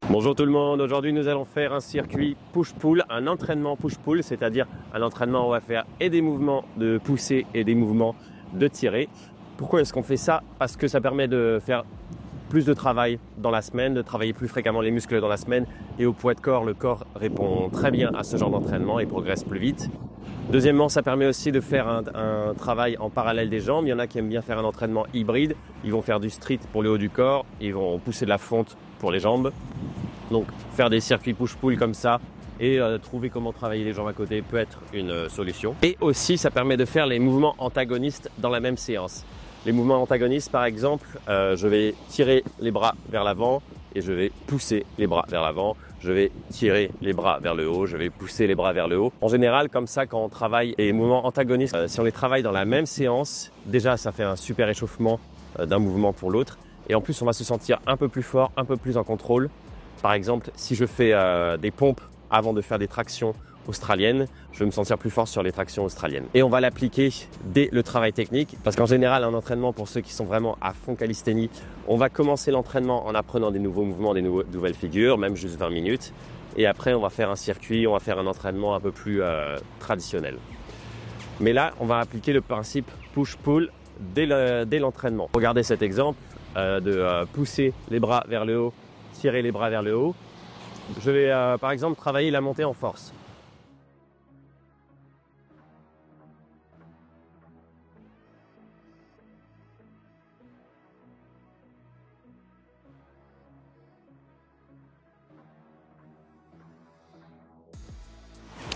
Bonjour tout le monde, aujourd'hui nous allons faire un circuit push-pull, un entraînement push-pull, c'est-à-dire un entraînement où on va faire et des mouvements de pousser et des mouvements de tirer. Pourquoi est-ce qu'on fait ça? Parce que ça permet de faire plus de travail dans la semaine, de travailler plus fréquemment les muscles dans la semaine, et au poids de corps, le corps répond très bien à ce genre d'entraînement et progresse plus vite. Deuxièmement, ça permet aussi de faire un travail en parallèle des jambes. Il y en a qui aiment bien faire un entraînement hybride. Ils vont faire du street pour le haut du corps, ils vont pousser de la fonte pour les jambes. Donc faire des circuits push-pull comme ça et trouver comment travailler les jambes à côté peut être une solution. Et aussi, ça permet de faire les mouvements antagonistes dans la même séance. Les mouvements antagonistes, par exemple, je vais tirer les bras vers l'avant et je vais pousser les bras vers l'avant. Je vais tirer les bras vers le haut, je vais pousser les bras vers le haut. En général, comme ça, quand on travaille les mouvements antagonistes, si on les travaille dans la même séance, déjà ça fait un super échauffement d'un mouvement pour l'autre. Et en plus, on va se sentir un peu plus fort, un peu plus en contrôle. Par exemple, si je fais des pompes avant de faire des tractions australiennes, je vais me sentir plus fort sur les tractions australiennes. Et on va l'appliquer dès le travail technique, parce qu'en général, un entraînement pour ceux qui sont vraiment à fond calisthénie, on va commencer l'entraînement en apprenant des nouveaux mouvements, des nouvelles figures, même juste 20 minutes. Et après, on va faire un circuit, on va faire un entraînement un peu plus traditionnel. Mais là, on va appliquer le principe push-pull dès l'entraînement. Regardez cet exemple de pousser les bras vers le haut, tirer les bras vers le haut. Je vais par exemple travailler la montée en force.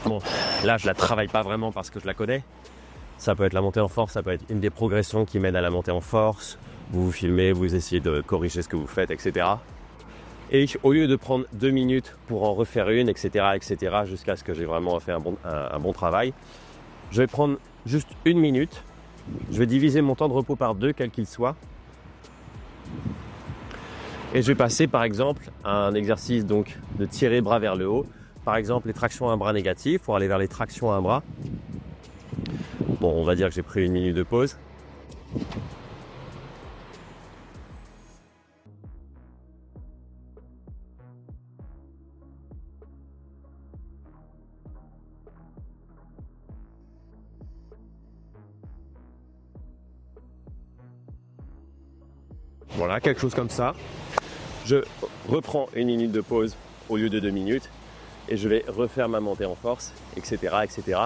Bon, là je la travaille pas vraiment parce que je la connais. Ça peut être la montée en force, ça peut être une des progressions qui mène à la montée en force. Vous vous filmez, vous essayez de corriger ce que vous faites, etc. Et au lieu de prendre 2 minutes pour en refaire une, etc., jusqu'à ce que j'ai vraiment fait un bon travail, je vais prendre juste 1 minute. Je vais diviser mon temps de repos par 2, quel qu'il soit. Et je vais passer par exemple à un exercice donc de tirer bras vers le haut. Par exemple, les tractions à un bras négatif pour aller vers les tractions à un bras. Bon, on va dire que j'ai pris 1 minute de pause. Voilà, quelque chose comme ça. Je reprends 1 minute de pause au lieu de 2 minutes et je vais refaire ma montée en force, etc., etc.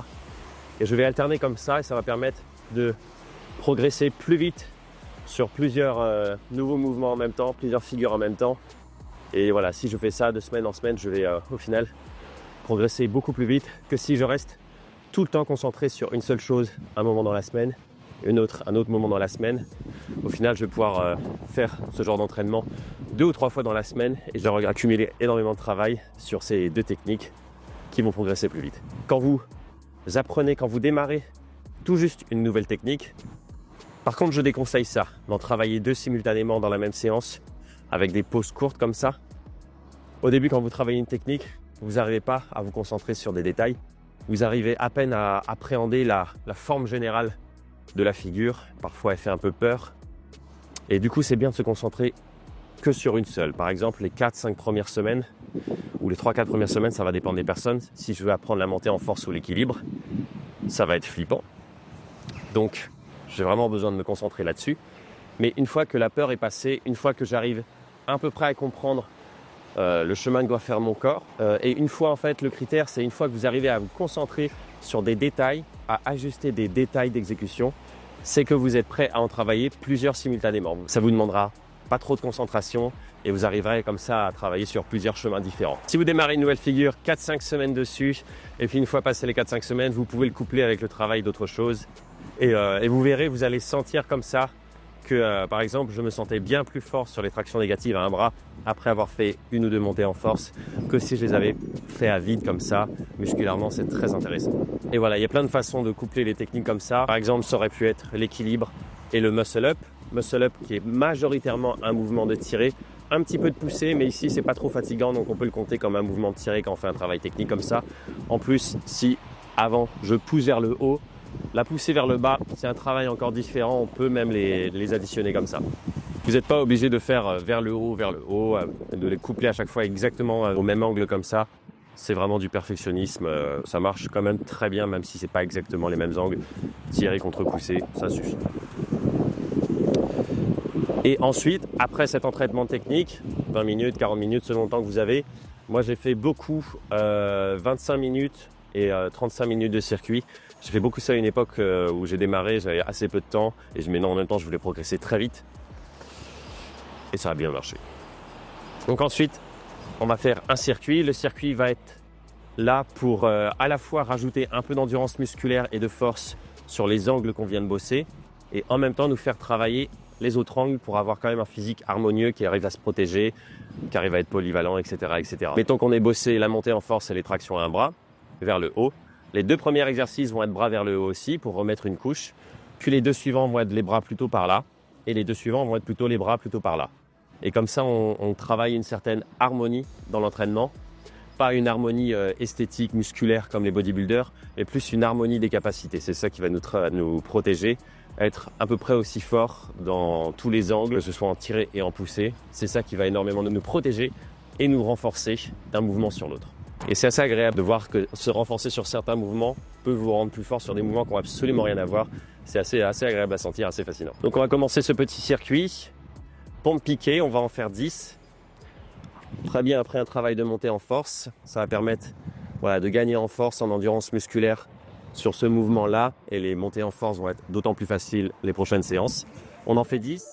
Et je vais alterner comme ça et ça va permettre de progresser plus vite sur plusieurs nouveaux mouvements en même temps, plusieurs figures en même temps. Et voilà, si je fais ça de semaine en semaine, je vais au final progresser beaucoup plus vite que si je reste tout le temps concentré sur une seule chose un moment dans la semaine, un autre moment dans la semaine. Au final, je vais pouvoir faire ce genre d'entraînement 2 ou 3 fois dans la semaine et je vais accumuler énormément de travail sur ces 2 techniques qui vont progresser plus vite. Quand vous apprenez, quand vous démarrez tout juste une nouvelle technique, par contre, je déconseille ça, d'en travailler 2 simultanément dans la même séance avec des pauses courtes comme ça. Au début, quand vous travaillez une technique, vous n'arrivez pas à vous concentrer sur des détails. Vous arrivez à peine à appréhender la forme générale de la figure. Parfois, elle fait un peu peur. Et du coup, c'est bien de se concentrer que sur une seule. Par exemple, les 4-5 premières semaines ou les 3-4 premières semaines, ça va dépendre des personnes. Si je veux apprendre la montée en force ou l'équilibre, ça va être flippant. Donc, j'ai vraiment besoin de me concentrer là-dessus. Mais une fois que la peur est passée, une fois que j'arrive à peu près à comprendre le chemin que doit faire mon corps, et une fois en fait, le critère, c'est une fois que vous arrivez à vous concentrer sur des détails, à ajuster des détails d'exécution, c'est que vous êtes prêt à en travailler plusieurs simultanément. Ça vous demandera pas trop de concentration et vous arriverez comme ça à travailler sur plusieurs chemins différents. Si vous démarrez une nouvelle figure, 4-5 semaines dessus, et puis une fois passé les 4-5 semaines, vous pouvez le coupler avec le travail d'autres choses. Et vous verrez, vous allez sentir comme ça que par exemple, je me sentais bien plus fort sur les tractions négatives à un bras après avoir fait 1 ou 2 montées en force que si je les avais fait à vide comme ça. Musculairement, c'est très intéressant. Et voilà, il y a plein de façons de coupler les techniques comme ça. Par exemple, ça aurait pu être l'équilibre et le muscle up. Muscle up qui est majoritairement un mouvement de tirée, un petit peu de poussée, mais ici c'est pas trop fatigant, donc on peut le compter comme un mouvement de tirée quand on fait un travail technique comme ça. En plus, si avant je pousse vers le haut, la poussée vers le bas, c'est un travail encore différent, on peut même les additionner comme ça. Vous n'êtes pas obligé de faire vers le haut, de les coupler à chaque fois exactement au même angle comme ça. C'est vraiment du perfectionnisme. Ça marche quand même très bien, même si c'est pas exactement les mêmes angles. Tirer, contre-pousser, ça suffit. Et ensuite, après cet entraînement technique, 20 minutes, 40 minutes, selon le temps que vous avez, moi j'ai fait beaucoup 25 minutes et 35 minutes de circuit. J'ai fait beaucoup ça à une époque où j'ai démarré, j'avais assez peu de temps et mais non, en même temps je voulais progresser très vite. Et ça a bien marché. Donc ensuite, on va faire un circuit. Le circuit va être là pour à la fois rajouter un peu d'endurance musculaire et de force sur les angles qu'on vient de bosser et en même temps nous faire travailler les autres angles pour avoir quand même un physique harmonieux qui arrive à se protéger, qui arrive à être polyvalent, etc. etc. Mettons qu'on ait bossé la montée en force et les tractions à un bras vers le haut. Les 2 premiers exercices vont être bras vers le haut aussi pour remettre une couche. Puis les 2 suivants vont être les bras plutôt par là et les 2 suivants vont être plutôt les bras plutôt par là. Et comme ça, on travaille une certaine harmonie dans l'entraînement. Pas une harmonie esthétique, musculaire comme les bodybuilders, mais plus une harmonie des capacités. C'est ça qui va nous protéger, être à peu près aussi fort dans tous les angles, que ce soit en tiré et en poussé. C'est ça qui va énormément nous protéger et nous renforcer d'un mouvement sur l'autre. Et c'est assez agréable de voir que se renforcer sur certains mouvements peut vous rendre plus fort sur des mouvements qui n'ont absolument rien à voir. C'est assez agréable à sentir, assez fascinant. Donc on va commencer ce petit circuit. Pompe piquée, on va en faire 10. Très bien, après un travail de montée en force, ça va permettre de gagner en force, en endurance musculaire sur ce mouvement-là. Et les montées en force vont être d'autant plus faciles les prochaines séances. On en fait 10.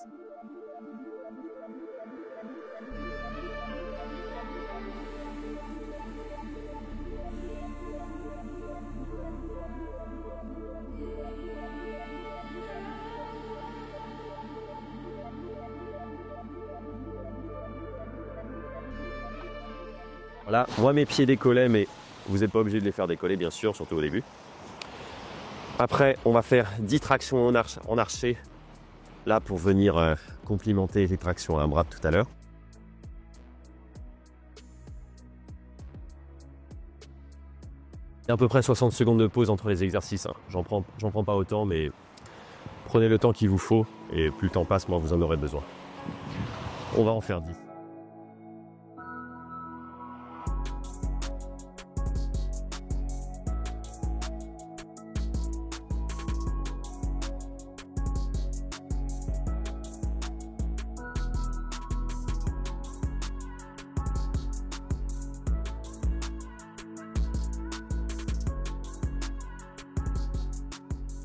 Voilà, moi mes pieds décollaient, mais vous n'êtes pas obligé de les faire décoller, bien sûr, surtout au début. Après, on va faire 10 tractions en arché, là pour venir complimenter les tractions à un bras tout à l'heure. Il y a à peu près 60 secondes de pause entre les exercices. J'en prends pas autant, mais prenez le temps qu'il vous faut, et plus le temps passe, moins vous en aurez besoin. On va en faire 10.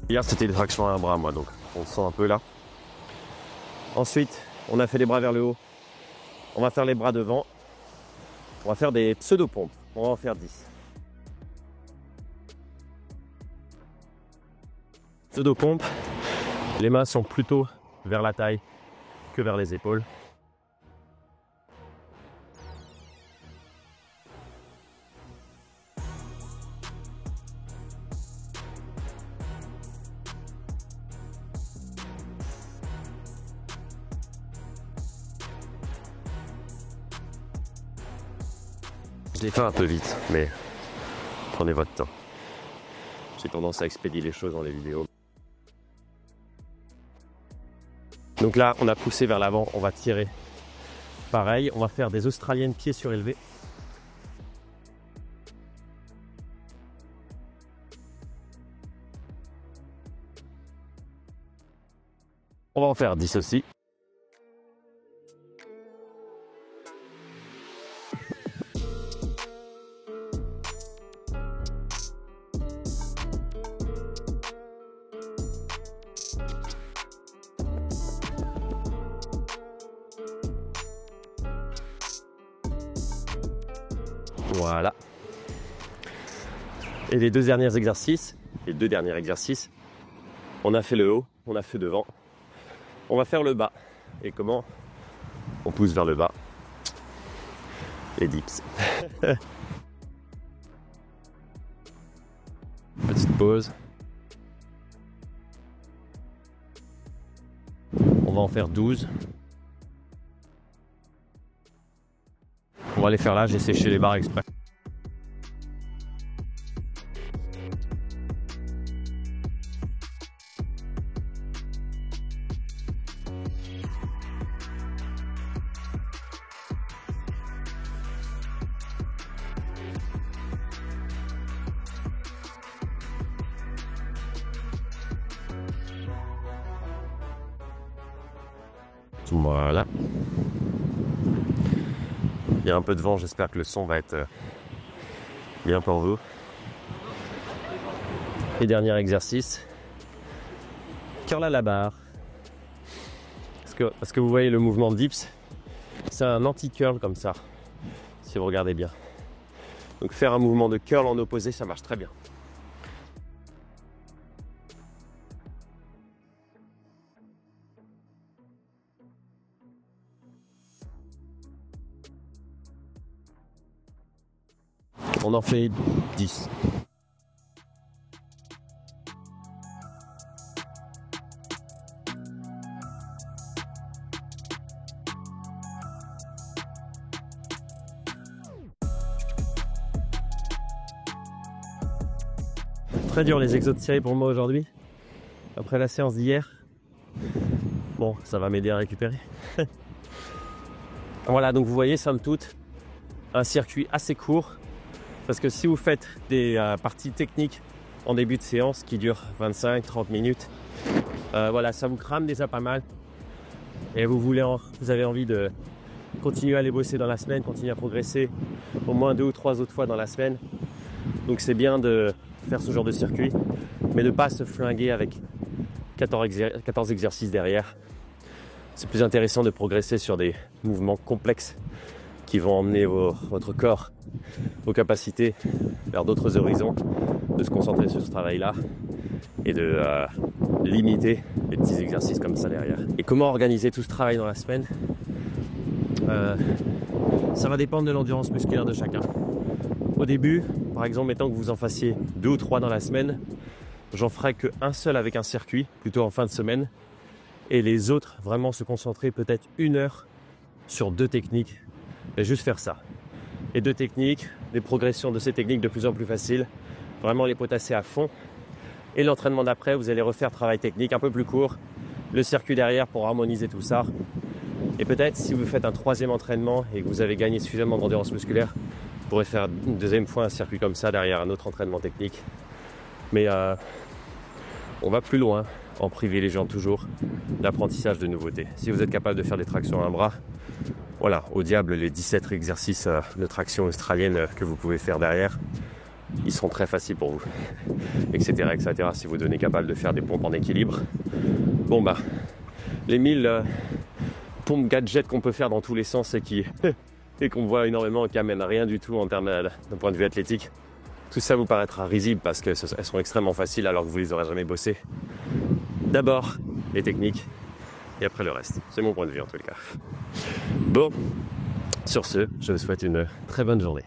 Hier c'était des tractions à un bras moi, donc on le sent un peu là. Ensuite on a fait les bras vers le haut. On va faire les bras devant. On va faire des pseudo-pompes. On va en faire 10. Pseudo-pompes, les mains sont plutôt vers la taille que vers les épaules. Je l'ai fait un peu vite, mais prenez votre temps. J'ai tendance à expédier les choses dans les vidéos. Donc là, on a poussé vers l'avant, on va tirer. Pareil, on va faire des australiennes pieds surélevés. On va en faire 10 aussi. Voilà. Et les deux derniers exercices, on a fait le haut, on a fait devant. On va faire le bas. Et comment? On pousse vers le bas. Les dips. Petite pause. On va en faire 12. On va les faire là, j'ai séché les barres exprès. Voilà. Il y a un peu de vent, j'espère que le son va être bien pour vous. Et dernier exercice, curl à la barre. Parce que vous voyez le mouvement de dips, c'est un anti-curl comme ça, si vous regardez bien. Donc faire un mouvement de curl en opposé, ça marche très bien. On en fait 10. Très dur les exos de série pour moi aujourd'hui, après la séance d'hier. Bon, ça va m'aider à récupérer. Voilà, donc vous voyez, somme toute, un circuit assez court. Parce que si vous faites des parties techniques en début de séance qui durent 25-30 minutes, voilà, ça vous crame déjà pas mal. Et vous avez envie de continuer à les bosser dans la semaine, continuer à progresser au moins 2 ou 3 autres fois dans la semaine. Donc c'est bien de faire ce genre de circuit, mais de ne pas se flinguer avec 14 exercices derrière. C'est plus intéressant de progresser sur des mouvements complexes qui vont emmener votre corps, vos capacités vers d'autres horizons, de se concentrer sur ce travail-là et de limiter les petits exercices comme ça derrière. Et comment organiser tout ce travail dans la semaine ? Ça va dépendre de l'endurance musculaire de chacun. Au début, par exemple, mettons que vous en fassiez 2 ou 3 dans la semaine, j'en ferai qu'un seul avec un circuit, plutôt en fin de semaine, et les autres vraiment se concentrer peut-être 1 heure sur 2 techniques, et juste faire ça. Et 2 techniques, des progressions de ces techniques de plus en plus faciles, vraiment les potasser à fond. Et l'entraînement d'après, vous allez refaire travail technique un peu plus court, le circuit derrière pour harmoniser tout ça. Et peut-être si vous faites un 3e entraînement et que vous avez gagné suffisamment d'endurance musculaire, vous pourrez faire une 2e fois un circuit comme ça derrière un autre entraînement technique. Mais on va plus loin en privilégiant toujours l'apprentissage de nouveautés. Si vous êtes capable de faire des tractions à un bras, voilà, au diable les 17 exercices de traction australienne que vous pouvez faire derrière, ils sont très faciles pour vous, etc., etc. Si vous devenez capable de faire des pompes en équilibre, bon bah, les 1000 pompes gadgets qu'on peut faire dans tous les sens et qu'on voit énormément et qui amènent à rien du tout en termes d'un point de vue athlétique, tout ça vous paraîtra risible parce qu'elles sont extrêmement faciles alors que vous les aurez jamais bossées. D'abord les techniques et après le reste. C'est mon point de vue en tout cas. Bon, sur ce, je vous souhaite une très bonne journée.